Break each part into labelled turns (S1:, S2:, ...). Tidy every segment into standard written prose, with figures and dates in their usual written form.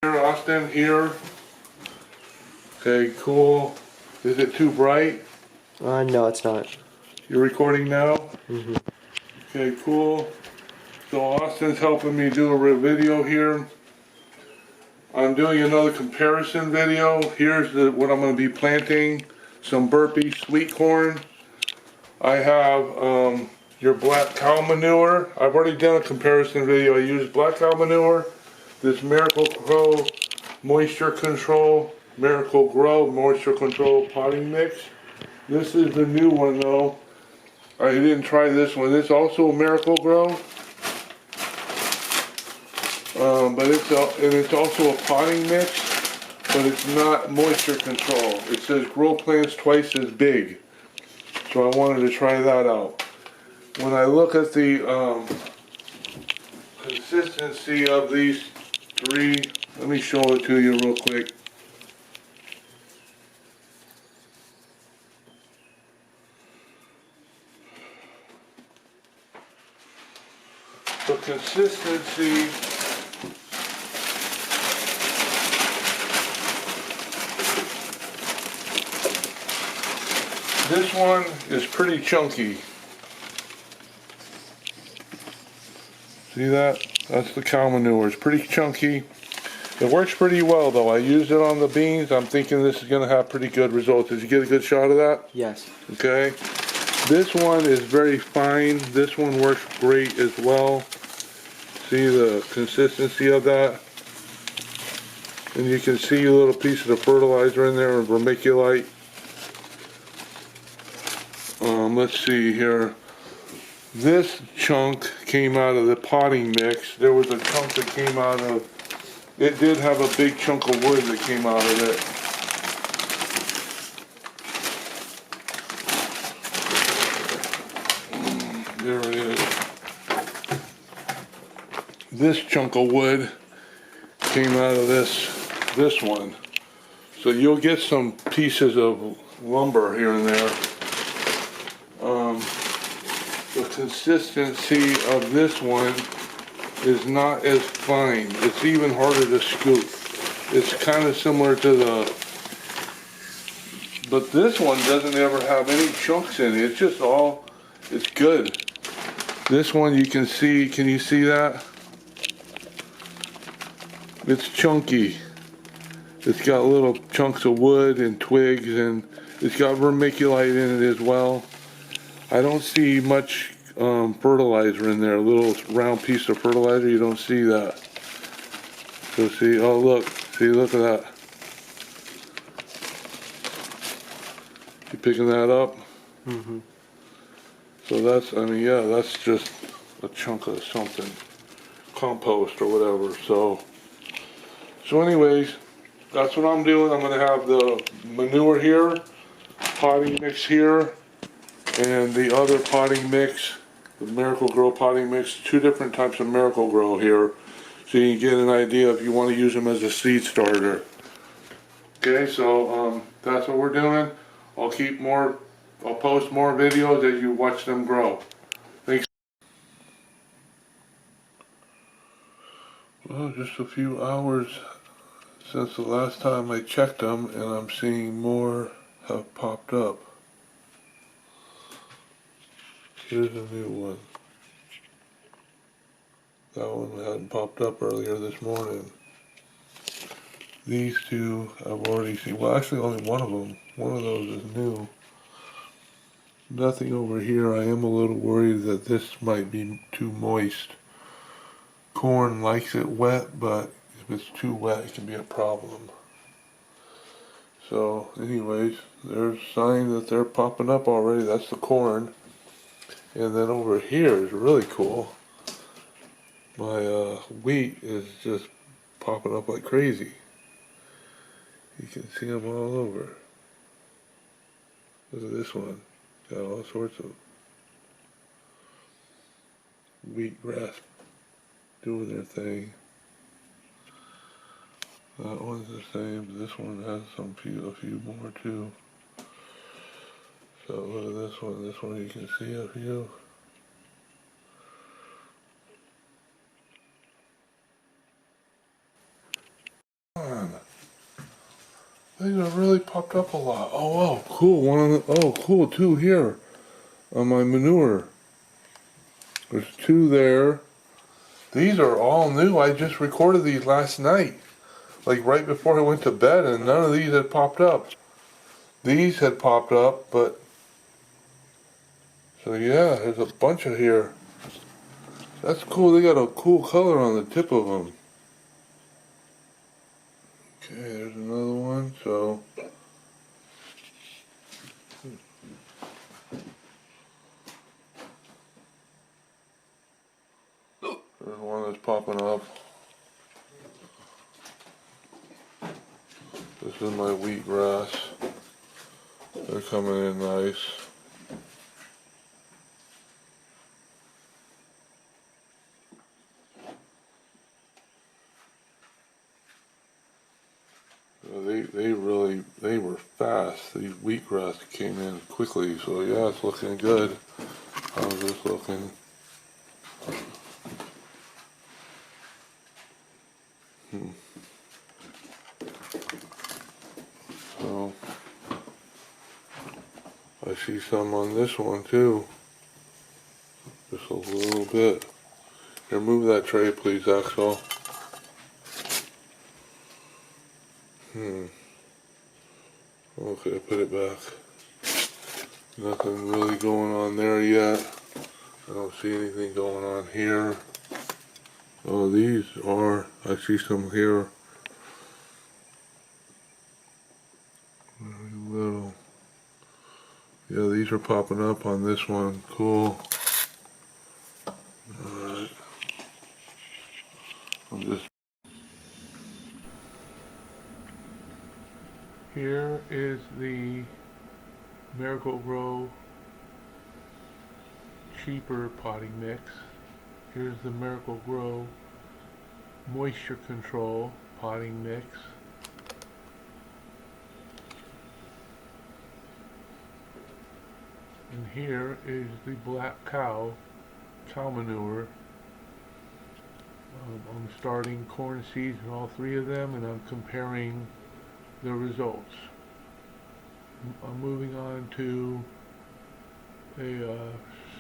S1: Here, Austin, here. Okay, cool. Is it too bright?
S2: No, it's not.
S1: You're recording now?
S2: Mm-hmm.
S1: Okay, cool. So Austin's helping me do a video here. I'm doing another comparison video. Here's what I'm going to be planting. Some burpee sweet corn. I have your Black Kow manure. I've already done a comparison video. I used Black Kow manure, this Miracle Grow moisture control, Miracle Grow moisture control potting mix. This is the new one though. I didn't try this one. It's also a Miracle Grow, but it's also a potting mix, but it's not moisture control. It says grow plants twice as big. So I wanted to try that out. When I look at the consistency of these three, let me show it to you real quick. The consistency this one is pretty chunky. See that? That's the cow manure. It's pretty chunky. It works pretty well though. I used it on the beans. I'm thinking this is going to have pretty good results. Did you get a good shot of that?
S2: Yes.
S1: Okay. This one is very fine. This one works great as well. See the consistency of that? And you can see a little piece of the fertilizer in there, vermiculite. Let's see here. This chunk came out of the potting mix. There was a chunk that came out of, it did have a big chunk of wood that came out of it. There it is. This chunk of wood came out of this one. So you'll get some pieces of lumber here and there. The consistency of this one is not as fine. It's even harder to scoop. It's kind of similar to but this one doesn't ever have any chunks in it. It's just all, it's good. This one you can see, can you see that? It's chunky. It's got little chunks of wood and twigs, and it's got vermiculite in it as well. I don't see much fertilizer in there. A little round piece of fertilizer, you don't see that. So see, oh look, see, look at that. You picking that up?
S2: Mm-hmm.
S1: So that's, I mean, yeah, that's just a chunk of something. Compost or whatever, so anyways, that's what I'm doing. I'm going to have the manure here, potting mix here, and the other potting mix, the Miracle Grow potting mix, two different types of Miracle Grow here, so you can get an idea if you want to use them as a seed starter. Okay, so that's what we're doing. I'll post more videos as you watch them grow. Thanks. Well, just a few hours since the last time I checked them, and I'm seeing more have popped up. Here's a new one. That one hadn't popped up earlier this morning. These two I've already seen. Well, actually only one of them. One of those is new. Nothing over here. I am a little worried that this might be too moist. Corn likes it wet, but if it's too wet, it can be a problem. So anyways, there's a sign that they're popping up already. That's the corn. And then over here is really cool. My wheat is just popping up like crazy. You can see them all over. Look at this one. Got all sorts of wheatgrass doing their thing. That one's the same. This one has a few more too. So look at this one. This one you can see a few. These are really popped up a lot. Oh wow, cool. One of the, oh cool, two here on my manure. There's two there. These are all new. I just recorded these last night. Like right before I went to bed, and none of these had popped up. These had popped up, but so yeah, there's a bunch of here. That's cool. They got a cool color on the tip of them. Okay, there's another one. So there's one that's popping up. This is my wheatgrass. They're coming in nice. They were fast. These wheatgrass came in quickly, so yeah, it's looking good. How's this looking? So I see some on this one too. Just a little bit. Here, move that tray, please, Axel. Okay, put it back. Nothing really going on there yet. I don't see anything going on here. Oh, these are, I see some here. Very little. Yeah, these are popping up on this one. Cool. Alright. I'm just... Here is the Miracle-Gro cheaper potting mix. Here's the Miracle-Gro moisture control potting mix. And here is the Black Kow cow manure. I'm starting corn seeds in all three of them, and I'm comparing the results. I'm moving on to a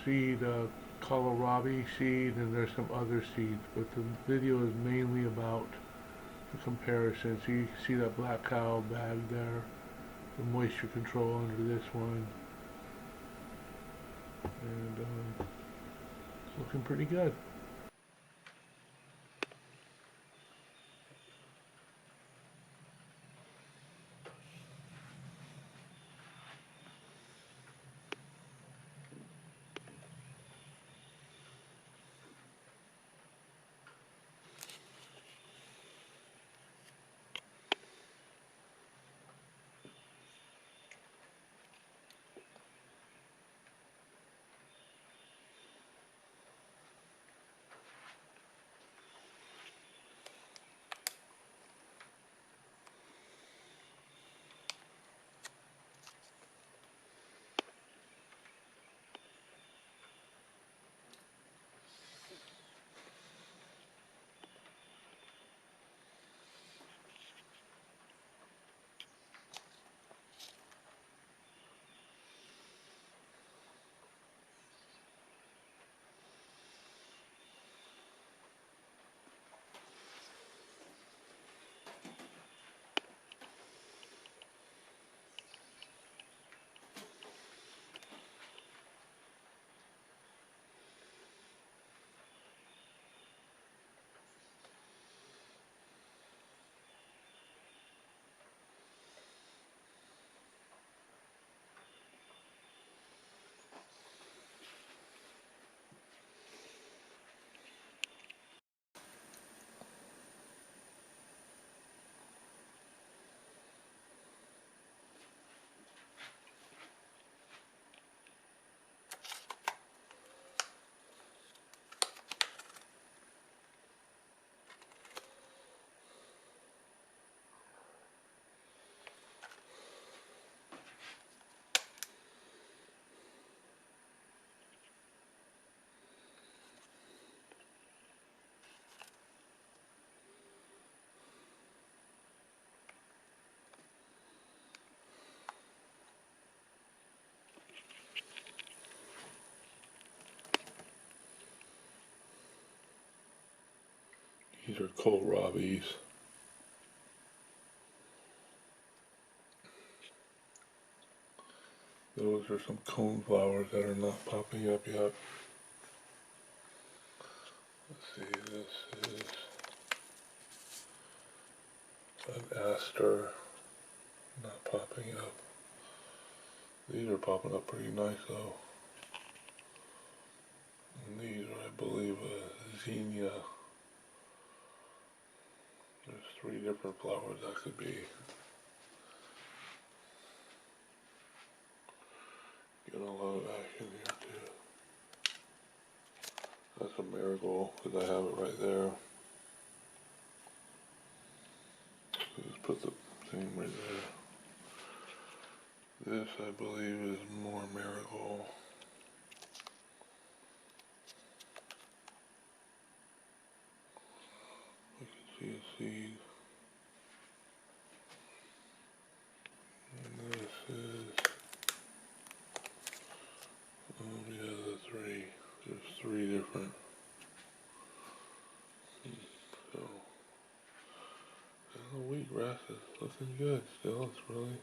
S1: seed, Kohlrabi seed, and there's some other seeds, but the video is mainly about the comparison. So you can see that Black Kow bag there, the moisture control under this one, and it's looking pretty good. These are Kohlrabis. Those are some cone flowers that are not popping up yet. Let's see, this is an aster, not popping up. These are popping up pretty nice though. And these are, I believe, a zinnia. There's 3 different flowers that could be. Get a lot of action here too. That's a marigold, because I have it right there. So just put the thing right there. This, I believe, is more marigold. You can see a seed. And this is, oh yeah, the 3. There's 3 different. So, and the wheatgrass is looking good still. It's really,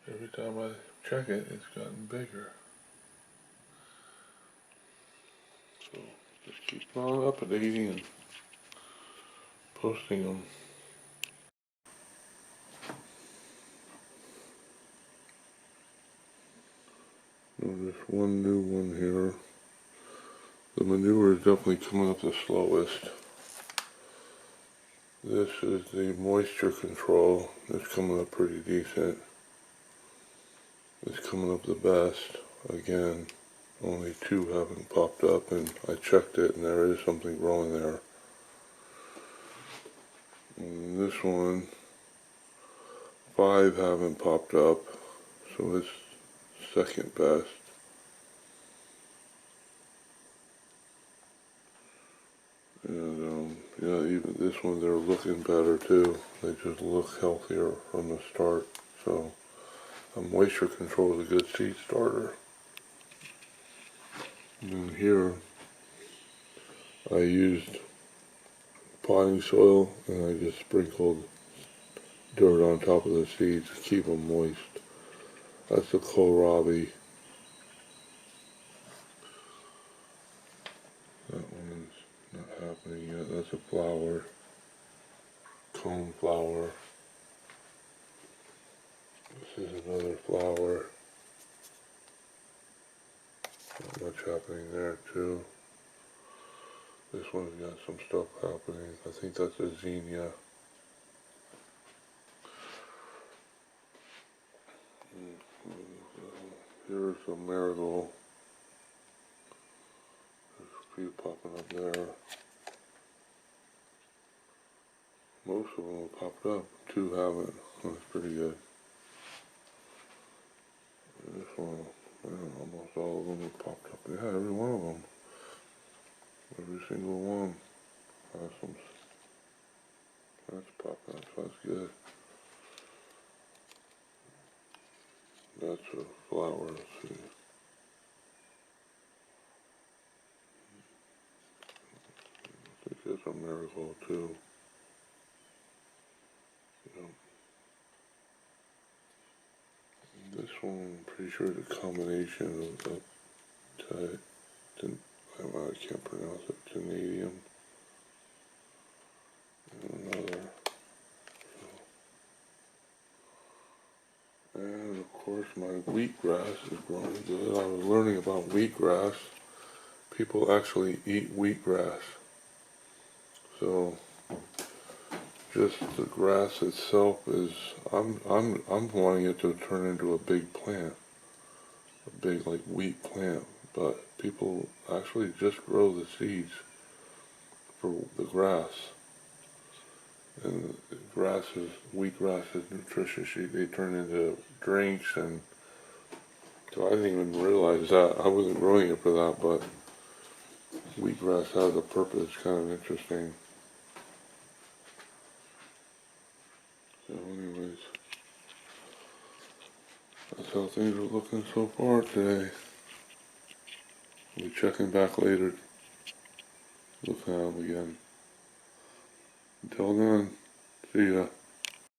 S1: every time I check it, it's gotten bigger. So, just keep on updating and posting them. There's one new one here. The manure is definitely coming up the slowest. This is the moisture control. It's coming up pretty decent. It's coming up the best. Again, only 2 haven't popped up, and I checked it and there is something growing there. And this one, 5 haven't popped up, so it's second best. And yeah, even this one, they're looking better too. They just look healthier from the start. So moisture control is a good seed starter. And then here, I used potting soil and I just sprinkled dirt on top of the seeds to keep them moist. That's the Kohlrabi. That one's not happening yet. That's a flower. Cone flower. This is another flower. Not much happening there too. This one's got some stuff happening. I think that's a zinnia. Here's a marigold. There's a few popping up there. Most of them have popped up. 2 haven't. That's pretty good. And this one, man, almost all of them have popped up. Yeah, every one of them. Every single one has some. That's popping up, so that's good. That's a flower, let's see. I think that's a marigold too. Yeah. This one, I'm pretty sure is a combination of the I can't pronounce it, Canadian. And another. And of course my wheatgrass is growing good. I was learning about wheatgrass. People actually eat wheatgrass. So just the grass itself is, I'm wanting it to turn into a big plant. A big like wheat plant. But people actually just grow the seeds for the grass. And wheatgrass is nutritious. They turn into drinks, and so I didn't even realize that. I wasn't growing it for that, but wheatgrass has a purpose. It's kind of interesting. So anyways, that's how things are looking so far today. I'll be checking back later. Looking at them again. Until then, see ya.